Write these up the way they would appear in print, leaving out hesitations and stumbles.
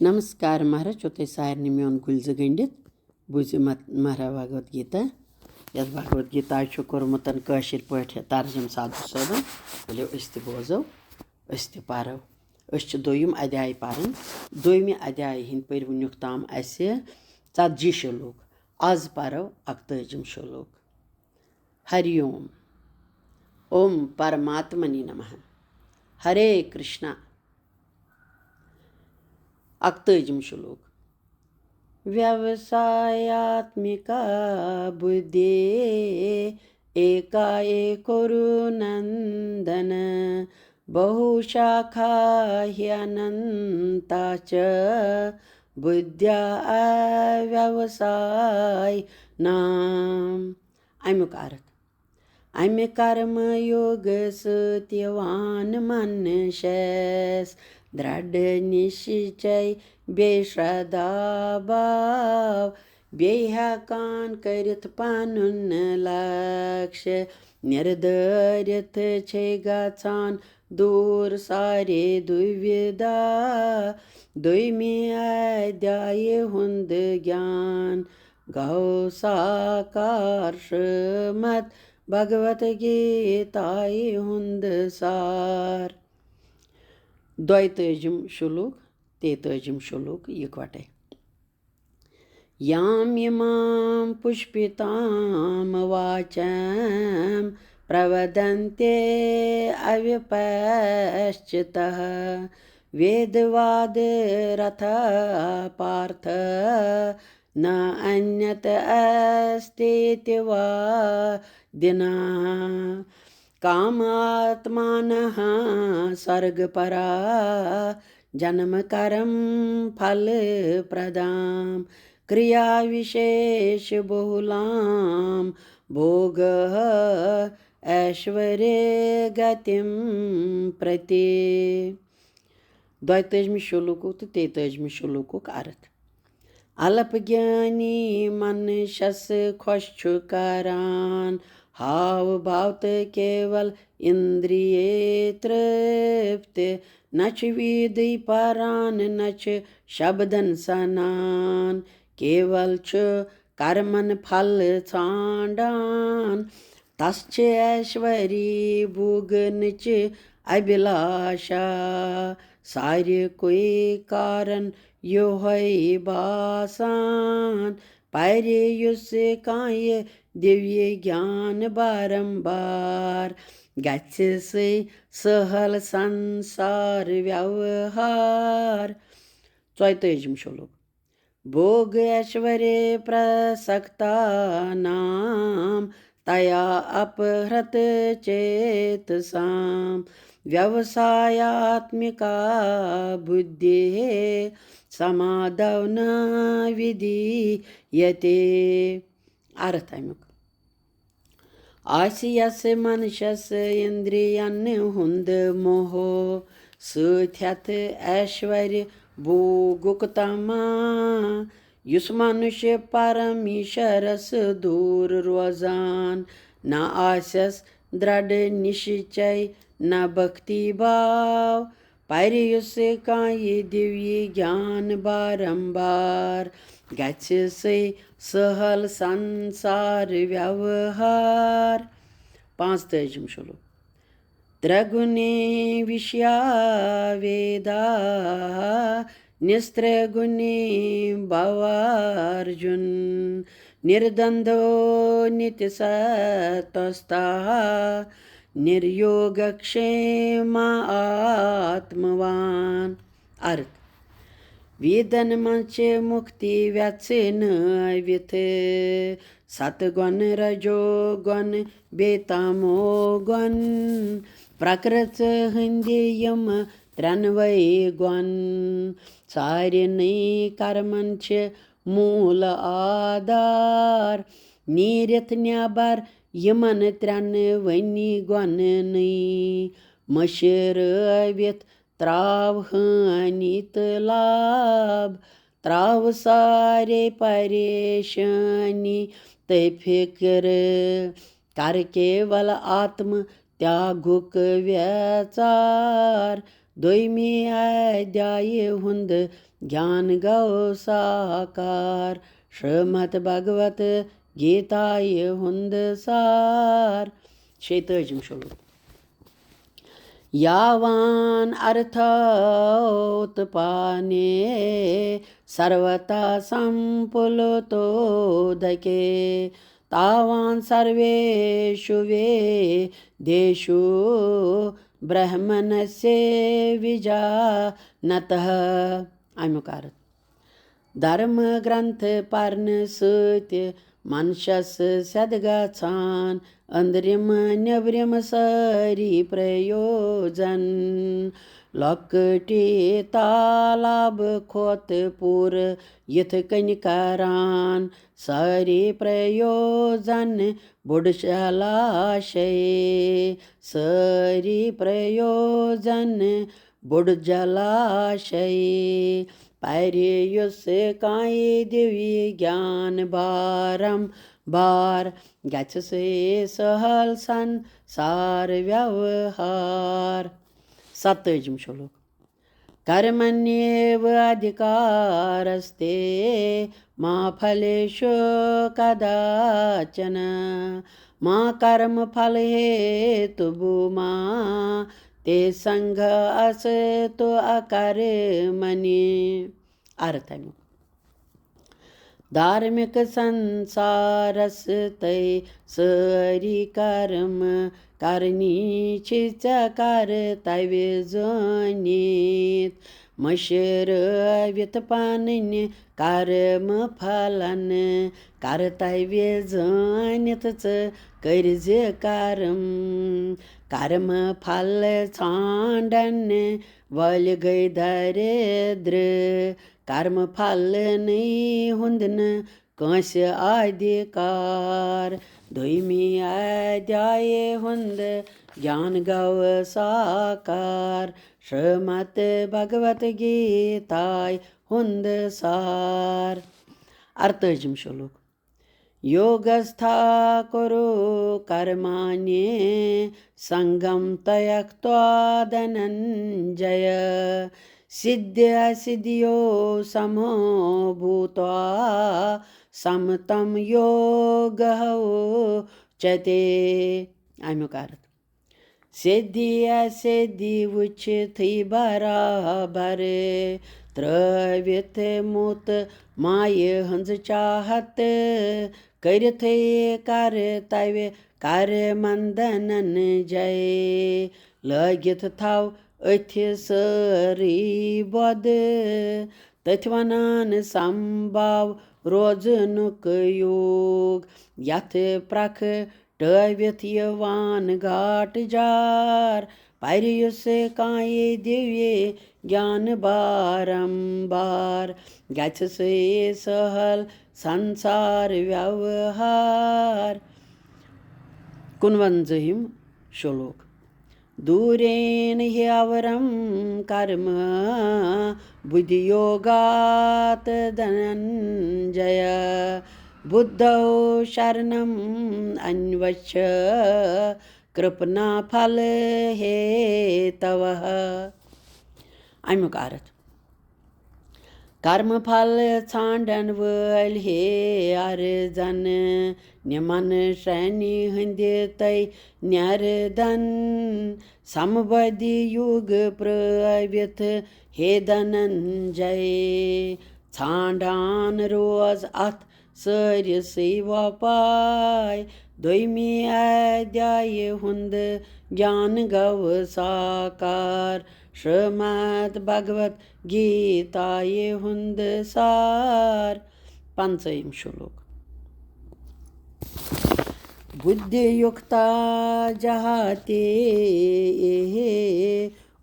नमस्कार महाराज चौथे सारनी मेन गुलज गंडित बूझ महाराज भगवत गीता यथ भगवत गीता कोर्मुत कशिर पे तर्जम साधु साहब बोलो बोजो परो दोयम अध्याय पारन दोयमि अध्याय हिंद पर्वनुक ताम 40 श्लोक आज परो 41 श्लोक। हरिओम ओम परमात्मनि नमः। हरे कृष्णा 41 श्लोक। व्यवसायात्मिका बुद्धि एका एकोरु नंदन बहुशाखा ह्यनंता च बुद्ध्या व्यवसाय नाम। अमुक अर्थ अम्य कर्म योग सत्यवान मनुष्यस दृढ़ निश्चय बेश्रद्धा भाव बेहकान करित पनुन लक्ष्य निर्धारित छे गछान दूर सारे दुविधा। दोयमि अध्याय हुंद ज्ञान गौ साकार श्रीमद् भगवत गीताय हुंद सार। 42 श्लोक 43 श्लोक इकवटे। याम इमां पुष्पितां वाचां प्रवदन्ते अव्यपश्चितः वेदवाद रथा पार्थ न अन्यत अस्तीति वादिना कामात्मानः सर्गपरा जन्म कर्म फल प्रदाम क्रिया विशेष बहुलाम भोग ऐश्वर्य गतिम प्रति। 42 श्लोक तो 43 श्लोक अर्थ। अल्पज्ञानी मनुष्यस खुश छु करान हाव भावत केवल इंद्रिय तृप्त नच विधि परान नच शब्दन सनान केवल छु कर्मन फल छांडान तस्च ऐश्वरी भुगन च अभिलाषा सारे कोई कारण यो है बासान पायरे युस काय दिव्य ज्ञान बारंबार गच्छ से सहल संसार व्यवहार। 44 श्लोक। भोग ऐश्वर्य प्रसक्ता नाम तया अपहृत चेतसाम व्यवसायात्मिका बुद्धि समादव न विधीयते। अर्थ अमुक आसियस मनुष्यस इंद्रियन हुंद मोह सथ ऐश्वर्य भोगुक तमा युस मनुष्य परमेश्वरस दूर रोजान न आसस दृढ़ निश्चय न भक्ति भाव पाययुस काय दिव्य ज्ञान बारंबार गच्छ से सहल संसार व्यवहार। 45 श्लोक। त्रगुणे विषया वेदा निस्त्रगुणे भवार्जुन निर्द्वंद्वो नित्यसत्वस्था निर्योगक्षेम आत्मवान। अर्थ वेदन मंच मुक्ति व्यसन विथ सतगुण रजो गुण बेतामो गुण प्रकृत हंदियम त्रनवै गुण सारे कर्मन छ मूल आधार नीरथ न्याबर यमन त्रनवनी गुण मशरवित त्राव हानि तः लाभ त्राव सारे परेशानी तय फिक्र कर केवल आत्म त्यागुक व्यचार दोयमी अध्याय हुंद ज्ञान गौ साकार श्रीमद् भगवत गीताय हुंद सार शेतजम शोलो यावान अर्थोत्पाने सर्वथा संपुलतोदके तावान सर्वेषु वेदेषु ब्रह्मणस्य विजानतः अमुकार धर्म ग्रंथ पर्न सत्य मनशस सद गछान अंदरिम नेबरिम सारी प्रयोजन लॉकटी तालाब खोत पूर यथ कन करान सारी प्रयोजन बुढ़ जलाशय सारी प्रयोजन बुढ़ जलाशय पर्युस काय दिव्य ज्ञान बारम बार गच्छ से सहल संसार व्यवहार सप्तम श्लोक कर्मण्येव अधिकारस्ते मा फलेषु कदाचन मा कर्म फल हेतुभूमा ते संग असतो अकर्मणि अर्थ धार्मिक संसारस तै सरी कर्म करनी छिच कर्तव्य जनित मशरवित पानन कर्म फलन कर्तव्य जनित कर्ज कर्म फल छांडन वल गई दरिद्र कर्म फल नहीं हुंदन कंस अधिकार दोयमी अध्याय हुंद ज्ञान गव साकार श्रीमद् भगवत गीताय हुंद सार अर्थजम श्लोक योगस्था कुरु कर्माण्ये संगम त्यक्त्वा धनञ्जय सिद्ध्य सिद्धियो समो भूत्वा समतं योगः उच्यते अमुकार सिद्धि असिद्धि उचित बराबर त्रवित मुत माय हंज चाहत करथ कर्तव्य कर मंदनन जय लगित थाव अथ सरी बद तथ वनान संभाव रोजनुक योग यथ प्रख टविथ यवान घाट जार पर्युस काय दिव्य ज्ञान बारंबार गच्छ से सहल संसार व्यवहार कुनवंजहिम श्लोक दूरेन ह्यवरं कर्म बुद्धियोगात् धनञ्जय बुद्धौ शरणम् अन्वच्छ कृपणा फल हेतवः अमुकार कर्म फल छांडन वल हे अर्जन निमन श्रेणी हंद तै न्यारदन समबदि युग प्रविथ हे धनंजय छांडान रोज अथ सरसी वपाय दोयमी अध्याय हुंद ज्ञान गव साकार श्रीमद् भगवत गीताय हुंद सार पंचम श्लोक बुद्धियुक्ता जहाते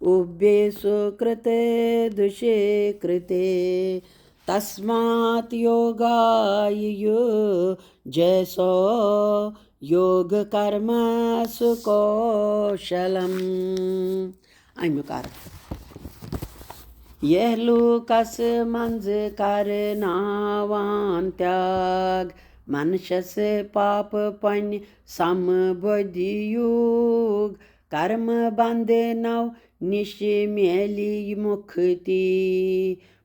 उभ्ये सुकृते दुषे कृते तस्मात् योगाय जैसो योग कर्म सुकौशलम अमुकार यह लूकस मंज करनावान त्याग मनुष्यस पाप पन समबुद्धि युग कर्म बंद नव निश मेली मुक्ति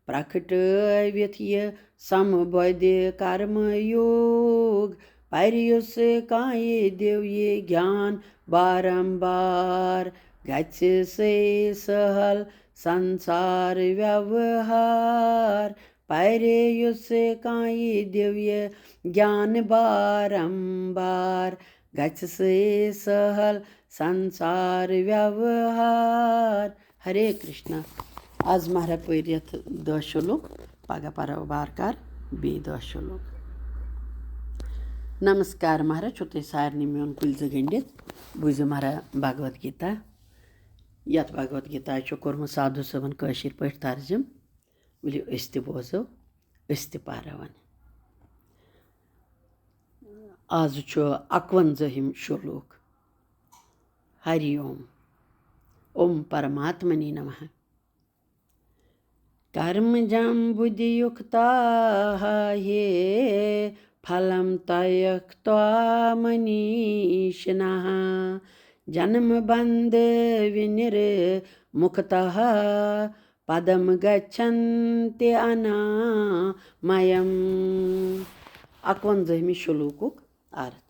प्रकटविथ ये समबोध कर्म योग पर्युस काये दिव्य ज्ञान बारंबार गच्छ से सहल संसार व्यवहार पर्युस काये दिव्य ज्ञान बारंबार गच्छ से सहल संसार व्यवहार. हरे कृष्णा. आज महाराज पयरेथ 10 श्लोक पगह परो बारकार बे 10 श्लोक. नमस्कार महाराज छो सारे मेन कुलज गंडित बूझो महाराज भगवत गीता. यथ भगवत गीता कोर्मुत साधु सबन कशीर पठ तर्जुम वलियो अस त बोजो अस त पारावन. आज 51 श्लोक. हरि ओम. ओम परमात्मने नमः. कर्मजं बुद्धियुक्ता ये फलं त्यक्त्वा मनीषिणः जन्मबन्ध विनिर्मुक्तः पदं गच्छन्ति अनामयम्. 51 श्लोकुक अर्थ.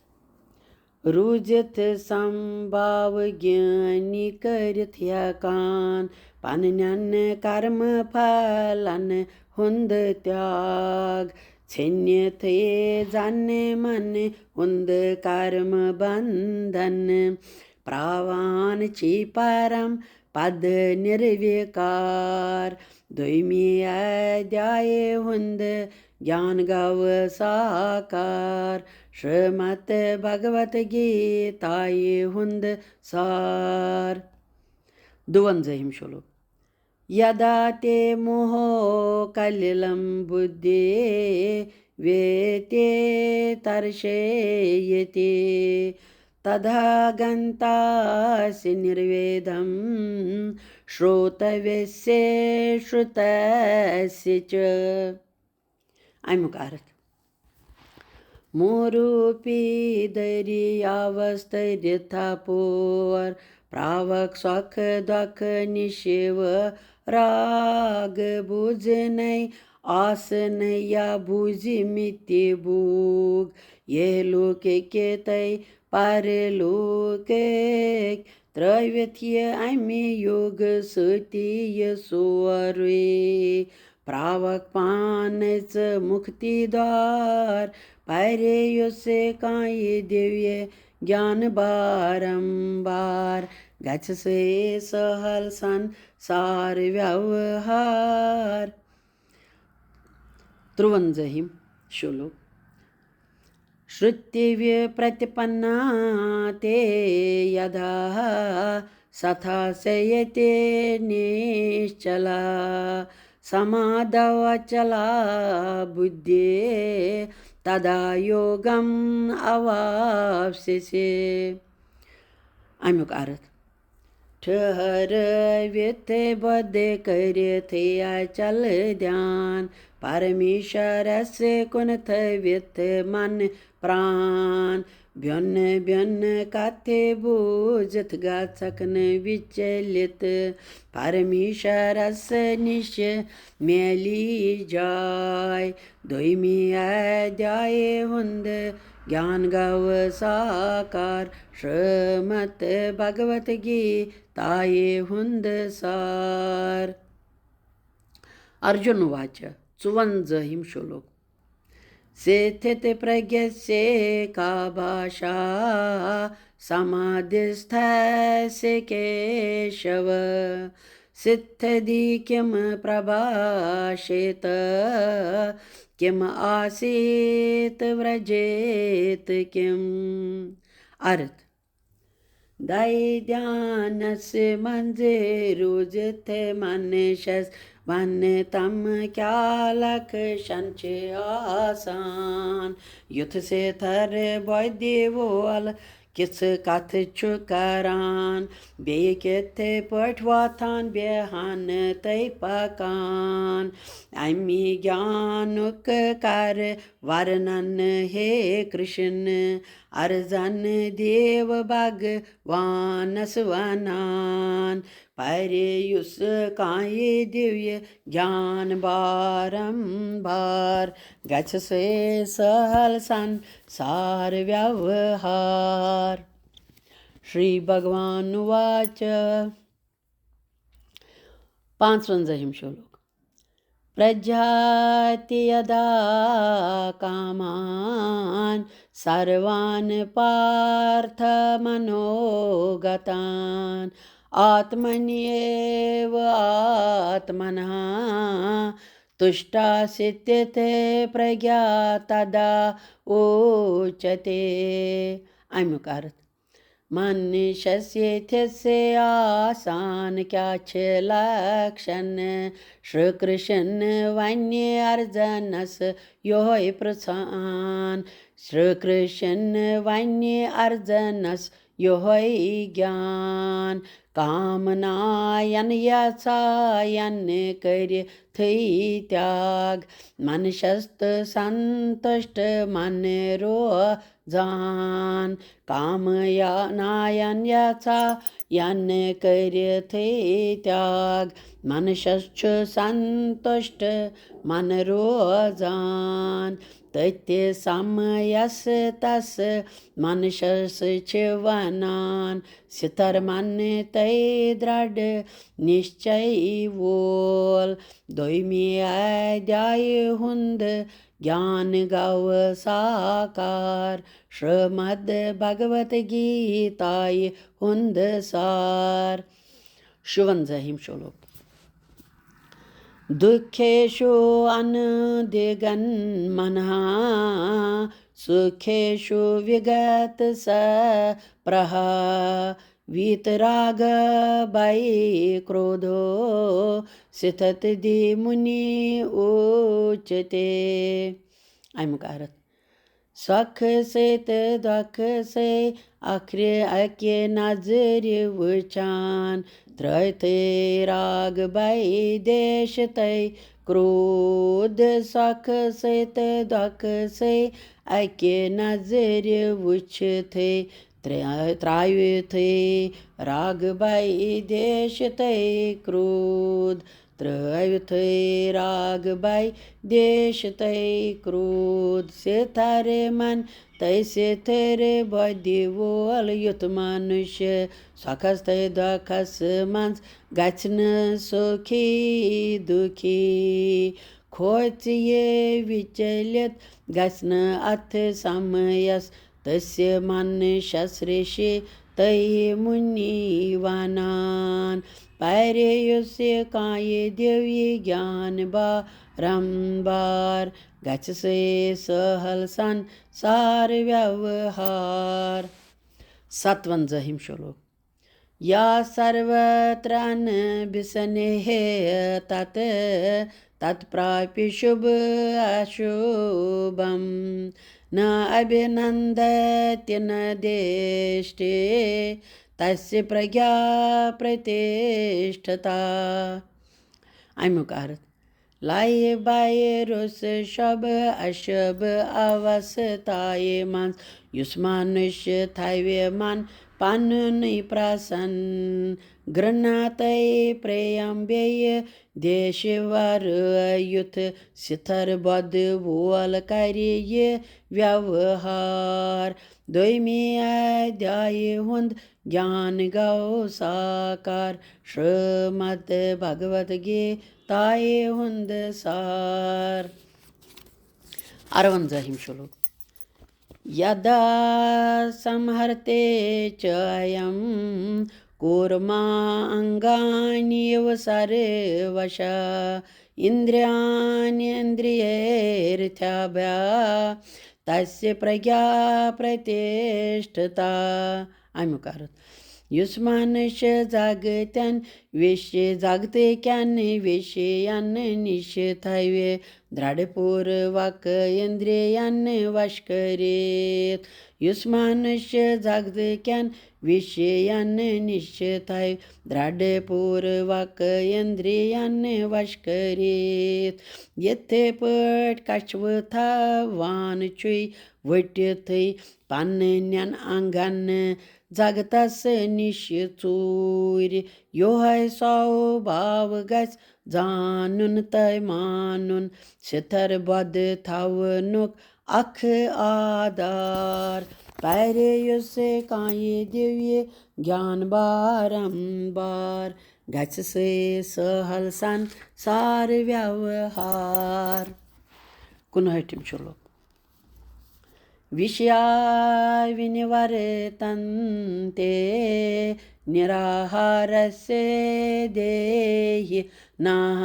रूजित संभाव ज्ञानी करिथ हेकान पन्नन कर्म फलन हुंद त्याग छिन्न थे जाने मन हुंद कर्म बंधन प्रावान ची परम पद निर्विकार. 2 अध्याय हुंद ज्ञान गव साकार. श्रीमद भगवत गीताये हुंद सार. 52 श्लोक. यदा ते मोहो कलिलं बुद्धि वेते तर्षयति तदा गन्तासि निर्वेदं श्रोतव्यस्य श्रुतस्य च. अमुक अर्थ. मोरूपी दरियावस्थितपोर प्रावक स्वख दख निशिव राग बुझ नहीं आस नैया बुझ मित्य भूग. ये लोक के तय पर लोक त्रैव्यथ्य अमि योग सतीय सोरे प्रावक पानच मुक्ति द्वार पर्युसे काये दिव्य ज्ञान बारंबार गच्छ से सहल संसार व्यवहार. 53 श्लोक. श्रुतिव्य प्रतिपन्ना ते यदा सथा सयते निश्चला समाधवचला बुद्धि तदा योगम अवाप्स्यसि. अमुक अर्थ. ठहर व्यथ बद कर थे अचल ध्यान परमेश्वर से कुनथ व्यथ मन प्राण ब्यन ब्यन काथे बूझत गाथकन विचलित परमेश्वर से निश मेली जाय. 2 अध्याय हुंद ज्ञान गव साकार. श्रीमद भगवत गीताये हुंद सार. अर्जुन उवाच. 54 श्लोक. स्थित प्रज्ञस्य का भाषा समाधिस्थस्य केशव सिद्धि किम प्रभाषेत किम आसीत व्रजेत किम. अर्थ. दाय ध्यानस मंजे रोज थे मनुष्य वन तम क्या लख संच आसान युथ से थर बौद्धि वोल किस कथ चुकरान बे किथे पठवाथान बेहान तय पकान अमी ज्ञानुक कर वर्णन हे कृष्ण अर्जन देव भगवान स्वनान परे युस काये दिव्य ज्ञान बारंबार गच्छ से सहल संसार व्यवहार। श्री भगवानुवाच 55 श्लोक। प्रजाति यदा कामान् सर्वान् पार्थ मनोगतान् आत्मन्येव आत्मनः तुष्टासीत्यते प्रज्ञा तदा उच्यते। अमुक अर्थ। मनुष्यस्य आसान क्या छे लक्षण श्री कृष्ण वन्य अर्जनस योहि प्रसान। श्री कृष्ण वन्य अर्जनस योहि ज्ञान कामनायन यसायन कर थई त्याग मनुष्यस्त संतुष्ट मन रो जान कामया नायन याचा यन कर थे त्याग मनुष्य संतुष्ट मन रोजान तत्य समयस तस मनुष्य वनान सितर मन तय दृढ़ निश्चय वोल दोयमी अध्याय हुंद ज्ञान गव साकार श्रीमद् भगवत गीताय हुंद सार। 57 श्लोक। दुःखेषु अनुदिगन् मनः सुखेषु विगत सप्रह वीतराग भय क्रोधो स्थित दि मुनि उच्यते। अमुक अर्थ। सुख से दुख से अख्रे अके नजर वुचान त्रैते राग भय देश तय क्रोध सुख से दुख से अके नजर वुच थे त्रायु थे राग भय देश तय क्रोध त्रैव थे राग भय देश तय क्रोध से थारे मन तैसे तेरे बुद्धि वोल युत मनुष्य सुखस तय दुखस मंस गच्छ न सुखी दुखी खोच ये विचलित गच्छ न अथ समयस तस्य मनुष्यस ऋषि तय मुनिवनान पैरेयुष्य काये दिव्य ज्ञान बारंबार गच्छ से सहल संसार व्यवहार। 57 श्लोक। या सर्वत्र विसनेह तत् तत्प्राप्य शुभ अशुभम न अभिनंदति न देष्टे तस्य प्रज्ञा प्रतिष्ठता। अमुक अर्थ। लाए बाय रुस शुभ अशुभ अवस्थाए मन युस मनुष्य थैवे मन पनुनि प्रसन्न घृणातय प्रेम व्यय देशवर युथ सिथर बद वोल करिये व्यवहार दोयमी अध्याय हुंद ज्ञान गौ साकार श्रीमद् भगवत गीताय हुंद सार। 58 श्लोक। यदा संहर्ते च अयं कूर्माङ्गान्येव सर्वशः इन्द्रियाण्येन्द्रियैरथाभ्या तस्य प्रज्ञा प्रतिष्ठता। अमुक अर्थ। युस मनुष्य जागत्यान विषय जागतिक्यान विषयान निश्चय दृढ़पूर्वक इंद्रियान वश करेत युस मनुष्य जागतिक्यान विषयान निश्चय दृढ़पूर्वक इंद्रियान वश करेत यथे पट कछवथा वान चुई वटिथई पन्नन अंगन जगतस निश चूर योहै स्वभाव गछ जानून तय मानून शिथर बद थवनुक अख आधार पैरे युस काये दिव्य ज्ञान बारंबार गछ से सहल सन सार व्यवहार 59 श्लोक विषया विनिवर्तन्ते निराहारस्य देहि नः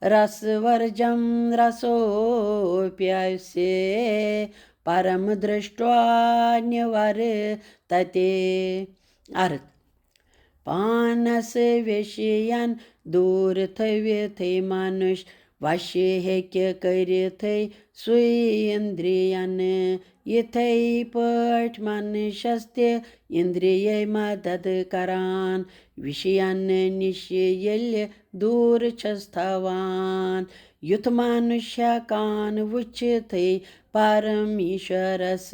रसवर्जं रसोऽप्यस्य परम दृष्ट्वा निवर्तते अर्थ पानस विषयन दूर थविथे मनुष्य वश्य हेक्य करिथे सुइंद्रियन यथै पठ मनुष्यस्ते इंद्रिय मदद करान विषयन निश्चय दूर छस्थवान युथ मनुष्य कान वुच्यते परमेश्वरस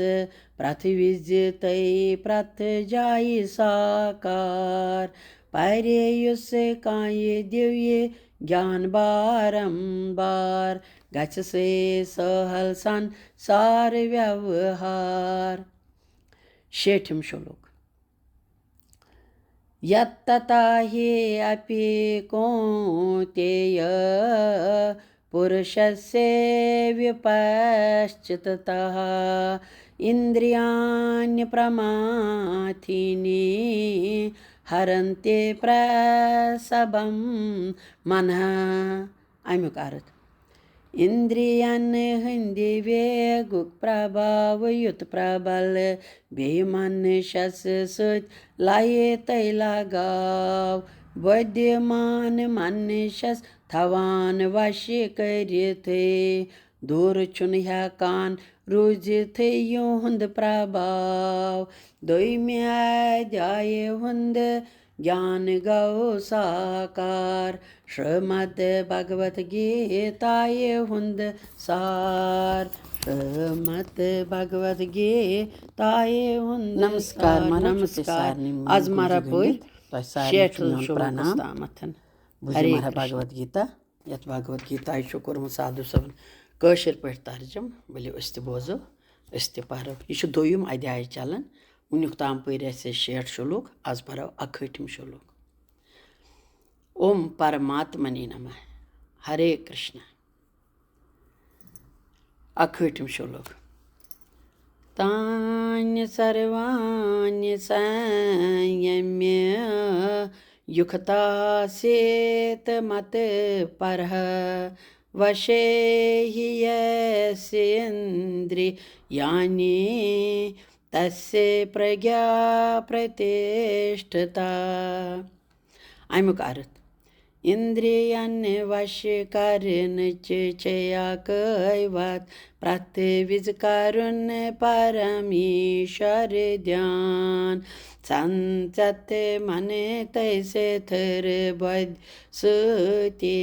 प्रथविज्यते प्रथ जाय साकार पैरे युस काय दिव्य ज्ञान बारंबार गछ से सहल सन सार व्यवहार 60 श्लोक यत्तता हि अपि कौन्तेय पुरुषस्य विपश्चिततः इन्द्रियाणि प्रमाथीनि हरन्ते प्रसभं मनः अमिक अर्थ इंद्रियन हिंदी वेगुक प्रभाव युत प्रबल बेमन शस सुत लाये तैला गाव बुद्धिमान मनुष्यस थवान वश्य करिथे दूर चुन हेकान रूजिथे युंद प्रभाव दोइम्य अध्याय हुंद ज्ञान गौ साकार श्रीमद् भगवत गीताय हुंद सार श्रीमद् भगवत गीताय हुंद नमस्कार नमस्कार आज मारा पोय शेठ प्रणाम हरे भगवत गीता यत भगवत गीता कोर्मुत साधु सबन कशर पे तर्जम बलियो अस बोजो अस परो यह दोयम अध्याय चलान वुनिक ताम पर 60 श्लोक आज परो 61 श्लोक ओम परमात्मने नमः हरे कृष्ण 61 श्लोक तान्य सर्वाण्य संयम्य युक्ता सेत मत परः वशे हि यस्येन्द्रियाणि तस्य प्रज्ञा प्रतिष्ठिता अमुक अर्थ इंद्रियन वश्य करन चया कैवत प्रतिविज करुण परमेश्वर ध्यान संचत मन तैसे थर बद सुते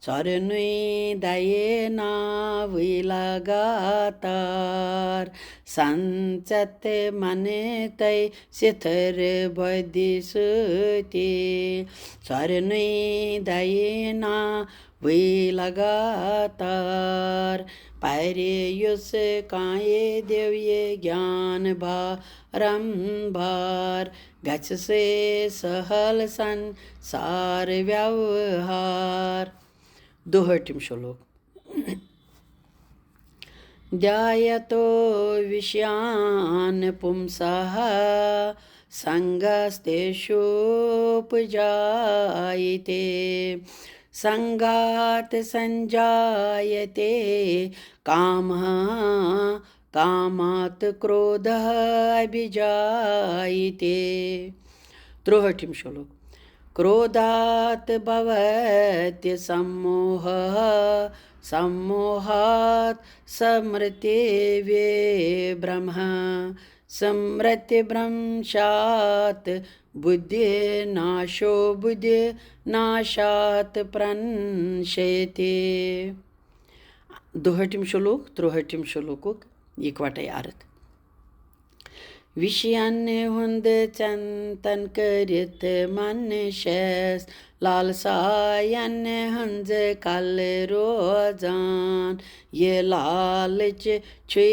सरनुई दये नावि लगातार संचत मन तै सिथर बदि सुते सरनुई दये नावि लगातार पैरे युस काये दिव्य ज्ञान बारंबार गछ से सहल संसार व्यवहार 62 श्लोक ध्यायतो विषयान् पुंसः संगस्तेषुपजायते संगात संजायते कामः कामात् क्रोधः अभिजायते 63 श्लोक क्रोधात् भवति सम्मोहः सम्मोहात् स्मृतिर्वे ब्रह्म स्मृतिभ्रंशात् बुद्धिर्नाशो बुद्धिर्नाशात् प्रणश्यते 62 श्लोक 63 श्लोक इकवटे अर्थ विषयन हुंद चंतन करित मनुष्यस लालसायन हंज कल रोजान ये लालच छे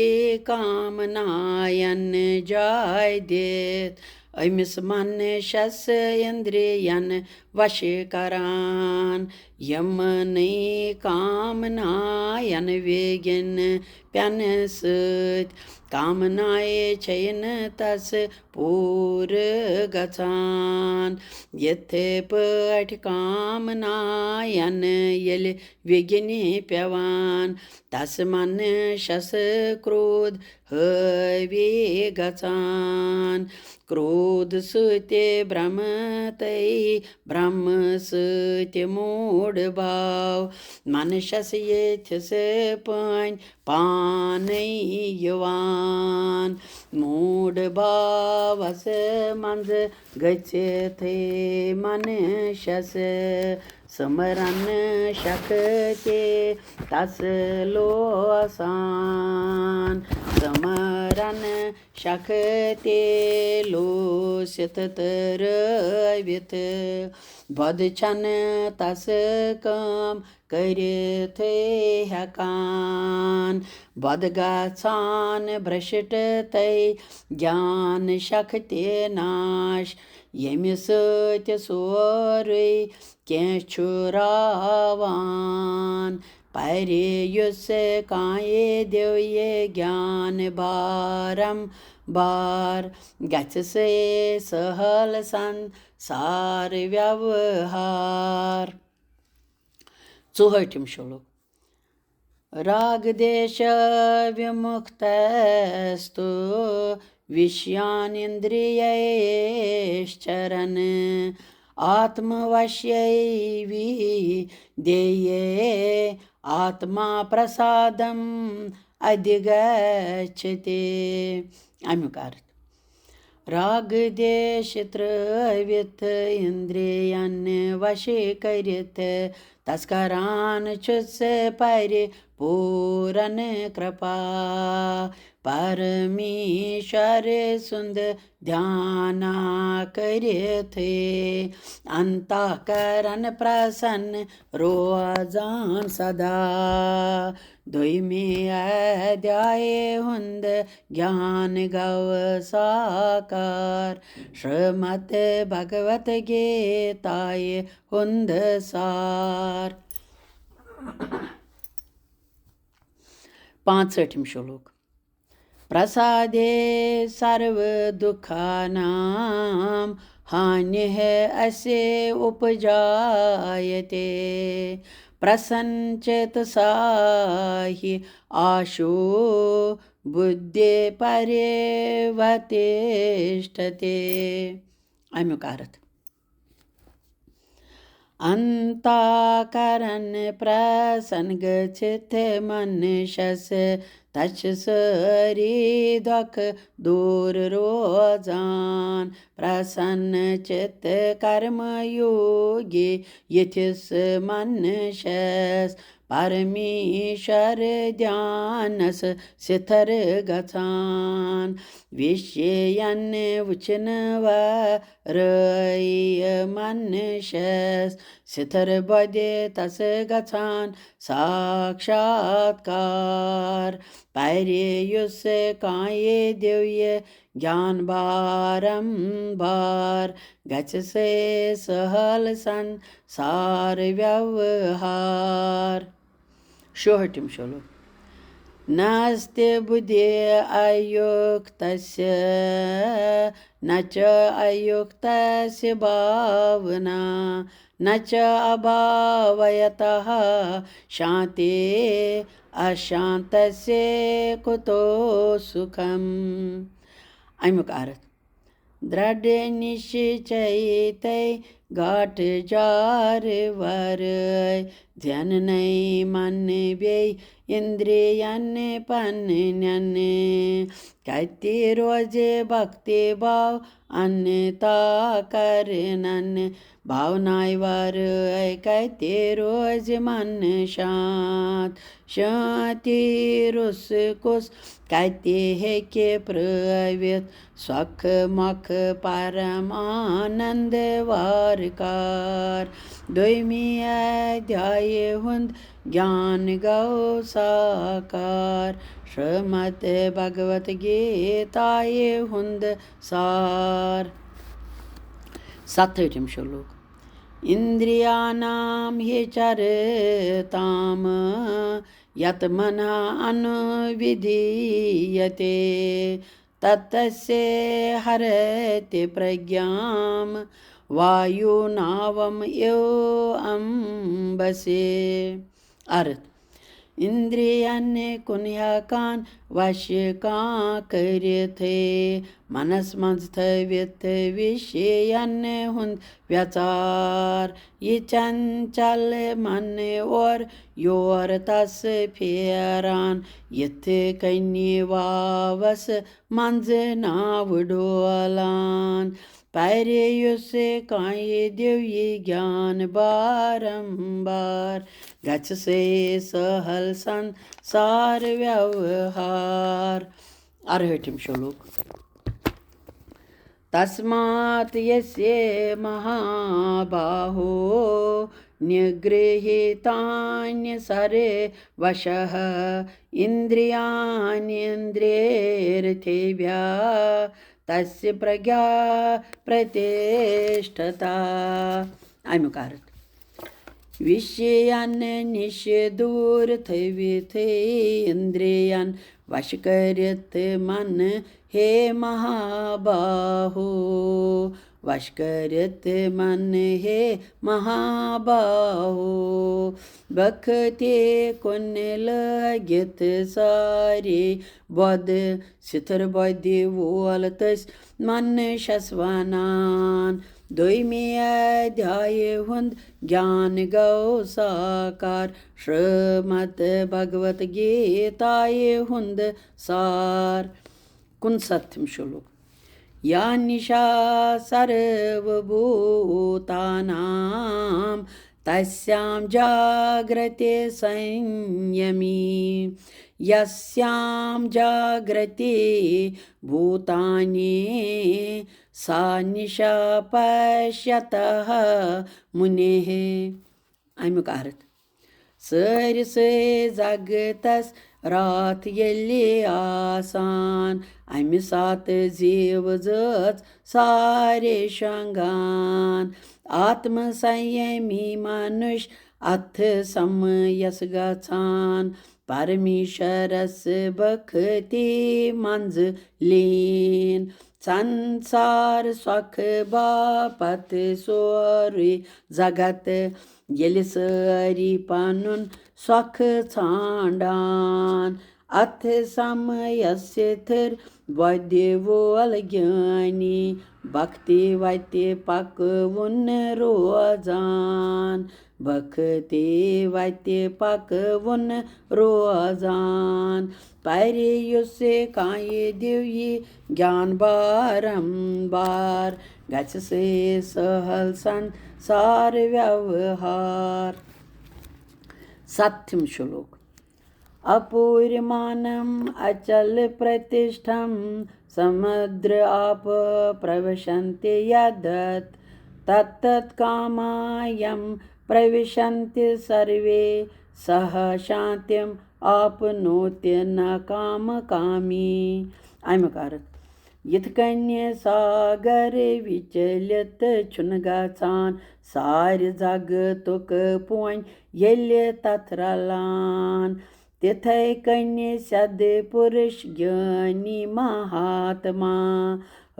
कामनायन जाय देत अमिस मनुष्यस इंद्रियन वश करान यमने कामनायन वेगिन प्यन सत कामनाए चयन तस पूर गचान यथे पठ कामनायन यल विघ्नि पेवान तस मनुष्यस क्रोध हवी गचान क्रोध सत्य ब्रह्म सत्य मूड भाव मनुष्यस येथस पानै यवान मूड भावस मंज गच्छते मनुष्यस समरन शक्ति तस लोसान समरन शक्ति लोसित तरवित बदचन तस काम करिथे हकान बद गचान भ्रष्ट तै ज्ञान शक्ति नाश यमि सत्य सोरै कह छुरावान परे युस काये देवये ज्ञान बारम बार गच से सहल संसार व्यवहार 4 श्लोक राग देश विमुक्तस्तु विषयानिन्द्रियैश्चरन् आत्मवश्यैवि देये आत्मा प्रसादम् अधिगच्छति अमुक अर्थ राग देश त्रवित इंद्रियन वशे करित तस्करान छुस परिपूरन कृपा परमेश्वर सुंद ध्याना करिथे अंतःकरण प्रसन्न रोजान सदा 2 अध्याय हुंद ज्ञान गव साकार श्रीमद् भगवत गीताय हुंद सार 65 श्लोक प्रसादे सर्व दुखानां हानिः अस्य उपजायते प्रसन्नचेतसा हि आशु बुद्धि पर्यवतिष्ठते अमुक अर्थ अंतःकरण प्रसन्न गच्छित मनुष्यस तच्छ सरी दुख दूर रोजान प्रसन्न चित्त कर्म योगी यथिस मनुष्यस परमेश्वर ध्यानस सिथर गचान विषयन उचन वरय मनुष्यस सिथर बदे तस गचान साक्षात्कार पर्युस काये दिव्य ज्ञान बारंबार गच से सहल संसार व्यवहार 66 श्लोक नास्ति बुद्धि अयुक्तस्य न च अयुक्तस्य भावना न च अभावयतः शांति अशांतस्य कुतो सुखम अमुक अर्थ दृढ़ निश्चयित घाट जार वरय ध्यान मन बेय इंद्रियन पन्नन कति रोज भक्ति भाव अन्नता करनन भावनाय वरय कति रोज मन शांति रुस कुस कति हेके प्रवित स्वख मख परमानंद वारकार दोयमी अध्याय हुंद ज्ञान गौ साकार श्रीमद् भगवत गीताये हुंद सार 7th श्लोक इंद्रियाणां हि चरताम यत मनः अनुविधीयते तत्तस्य हरति प्रज्ञां वायुनावम एव अंबसे अर्थ इंद्रियन कुन्याकान वश्य का करिथे मनस मंज थवित विषयन हुंद व्यचार ये चंचल मन और योर तस फेरान यथ कन्य वावस मंज नाव डोलान पैरेयुस काये दिव्य ज्ञान बारंबार गच से सहल संसार व्यवहार 8th श्लोक तस्मात् यस्य महाबाहो निगृहीतान्य सरे वशः इंद्रियाण्येन्द्रियर्थेभ्यः तस्य प्रज्ञा प्रतिष्ठता अमुकार विषयान निषदूर थविथे इंद्रियन वश करित मन हे महाबाहो वश करित मन हे महाबाहो बखते कुन लगित सारे बद सिथर बदि वोल तस मन शस्वनान दोयमी अध्याय हुंद ज्ञान गौ साकार श्रीमद् भगवत गीताये हुंद सार 69 श्लोक या निशा सर्वभूतानां तस्यां जाग्रते संयमी यस्यां जाग्रते भूतानि सा निशा पश्यतः मुनेः अमुक अर्थ सारिसे जगतस रात येले आसान अमि सात जीव जच सारे शंगान आत्म संयमी मनुष्य अथ समयस गछान परमेश्वरस भक्ति मंज लीन संसार सुख बापत सोरे जगत येल सारी पनुन सुख छांडान अथ समयस्य थिर वद्य वोल ज्ञानी भक्ति वत्य पकवुन रोजान भक्ति वत्य पकवुन रोजान पैरेयुसे काये दिव्य ज्ञान बारंबार गच से सहल संसार व्यवहार 7th श्लोक अपूर्यमानम अचल प्रतिष्ठम समुद्र आप प्रविशन्ति यदत् तत्तत् कामायं प्रविशन्ति सर्वे सह शांतिम आपनोत्य न काम कामी अमुकार यिथ कन्य सागर विचलित छुन गछान सार जगतुक पोन येले तथ रलान तिथै कन्य सद पुरुष ज्ञानी महात्मा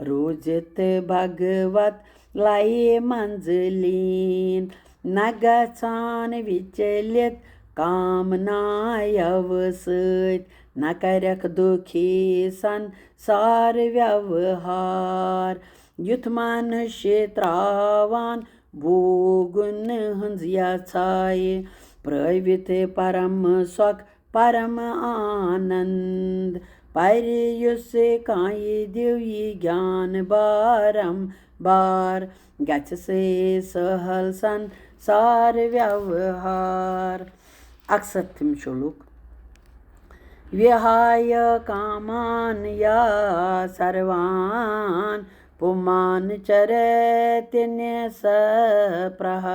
रोजित भगवत लाये मंजलीन न गछान विचलित कामनायव सत न करक दुखी संसार व्यवहार युथ मनुष्य त्रावान भोगुन हंज याचाय प्रवित परम सुख परम आनंद पर्युस काये दिव्य ज्ञान बारम बार गछ से सहल संसार व्यवहार 61 श्लोक विहाय कामान या सर्वान पुमान चरति निःस्पृहः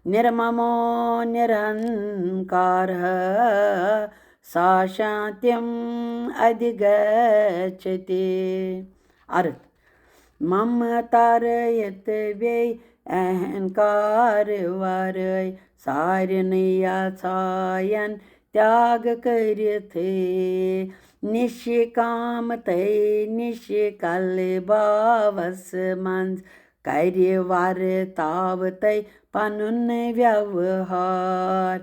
निर्ममो निरहंकारः सा शांतिम् अधिगच्छति। अर्थ ममतारयत वे अहंकार वारय सारन याचायन त्याग करिथे निष्काम तै निष्कल भावस मंज कार्य वार ताव तै पनुन व्यवहार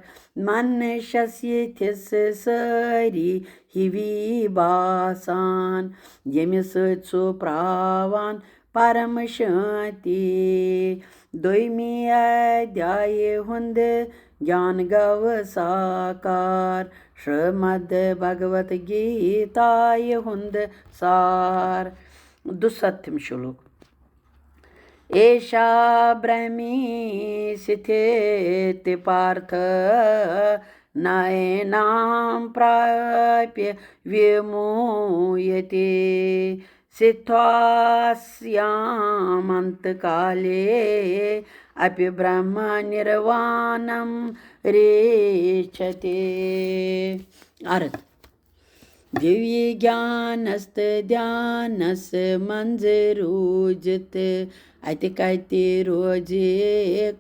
मनुष्य थिस सारी हिवी बासान यमि सत सो प्रावान परम शांति। दोयमी अध्याय हुंद ज्ञान गव साकार श्रीमद् भगवत गीताय हुंद सार 62 श्लोक एषा ब्रह्मी स्थिति पार्थ नयनां प्राप्य विमुह्यते स्थित्वास्यामन्तकाले अपि ब्रह्म निर्वाणं रेचते। अर्थ दिव्य ज्ञानस्त ध्यानस मंज रूजत अति कति रोजे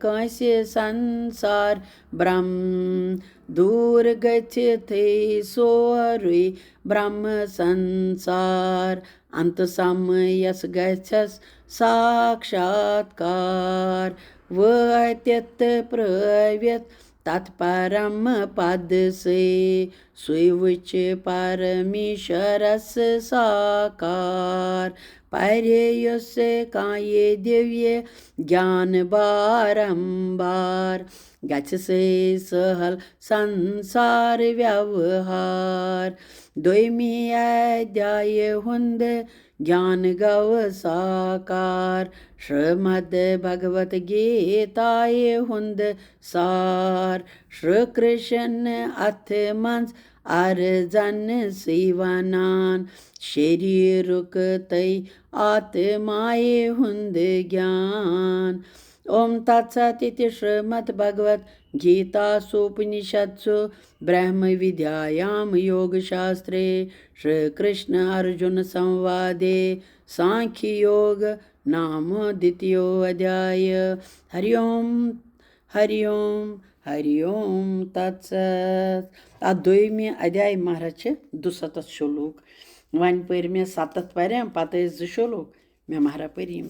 कंसे संसार ब्रह्म दूर गच्छते सोरुई ब्रह्म संसार अंत समयस गच्छस साक्षात्कार वत्यत प्रव्यत तत्परम पद से सुवच परमेश्वरस साकार पर्युस काये दिव्य ज्ञान बारंबार गच्छ से सहल संसार व्यवहार। दोयमी अध्याय हुंद ज्ञान गव साकार श्रीमद् भगवत गीताय हुंद सार। श्री कृष्ण अथ मंज अर्जन सिवनान शरीरुक तै आत्माये हुंद ज्ञान। ओम तत्सत इति श्रीमद् भगवत गीतासूपनिषत्सु ब्रह्म विद्यायां योगशास्त्रे श्री कृष्ण अर्जुन संवादे सांख्य योग नाम द्वितीयो अध्याय। हरि ओम तत्सत। अत दोयमी अध्याय महाराज 200 श्लोक वन पर मे 7 पर पत 2 श्लोक मे महारा पर यम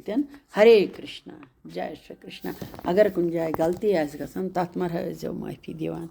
तन। हरे कृष्णा जय श्री कृष्णा। अगर कुछ जाए गलती आस गसन तथ मर माफी दिवान।